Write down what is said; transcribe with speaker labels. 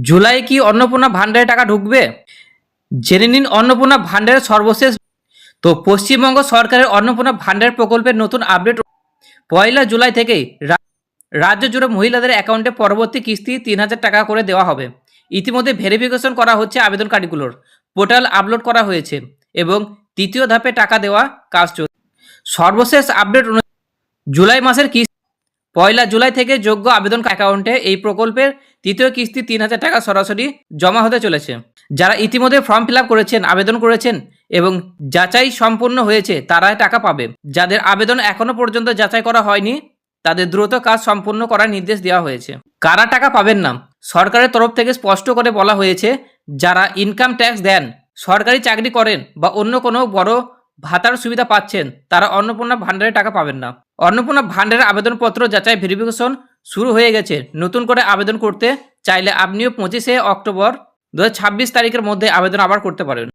Speaker 1: জুলাই কি অন্নপূর্ণা ভান্ডারে টাকা ঢুকবে? জেনে নিন অন্নপূর্ণা ভান্ডারের সর্বশেষ। তো পশ্চিমবঙ্গ সরকারের অন্নপূর্ণা ভান্ডার প্রকল্পের নতুন আপডেট। 1 জুলাই থেকেই রাজ্য জুড়ে মহিলাদের অ্যাকাউন্টে পরবর্তী কিস্তি 3,000 টাকা করে দেওয়া হবে। ইতিমধ্যে ভেরিফিকেশন করা হচ্ছে আবেদনকারীগুলোর, পোর্টাল আপলোড করা হয়েছে এবং তৃতীয় ধাপে টাকা দেওয়া কাজ চলছে। সর্বশেষ আপডেট অনুযায়ী জুলাই মাসের কিস্তি 1 জুলাই থেকে যোগ্য আবেদন অ্যাকাউন্টে এই প্রকল্পের তৃতীয় কিস্তি 3,000 টাকা সরাসরি জমা হতে চলেছে। যারা ইতিমধ্যে ফর্ম ফিল আপ করেছেন, আবেদন করেছেন এবং যাচাই সম্পূর্ণ হয়েছে তারাই টাকা পাবে। যাদের আবেদন এখনো পর্যন্ত যাচাই করা হয়নি তাদের দ্রুত কাজ সম্পূর্ণ করার নির্দেশ দেওয়া হয়েছে। কারা টাকা পাবেন না? সরকারের তরফ থেকে স্পষ্ট করে বলা হয়েছে, যারা ইনকাম ট্যাক্স দেন, সরকারি চাকরি করেন বা অন্য কোনো বড় ভাতার সুবিধা পাচ্ছেন তারা অন্নপূর্ণা ভান্ডারে টাকা পাবেন না। অন্নপূর্ণা ভান্ডারের আবেদনপত্র যাচাই ভেরিফিকেশন শুরু হয়ে গেছে। নতুন করে আবেদন করতে চাইলে আপনিও 25শে অক্টোবর 2026 তারিখের মধ্যে আবেদন আবার করতে পারেন।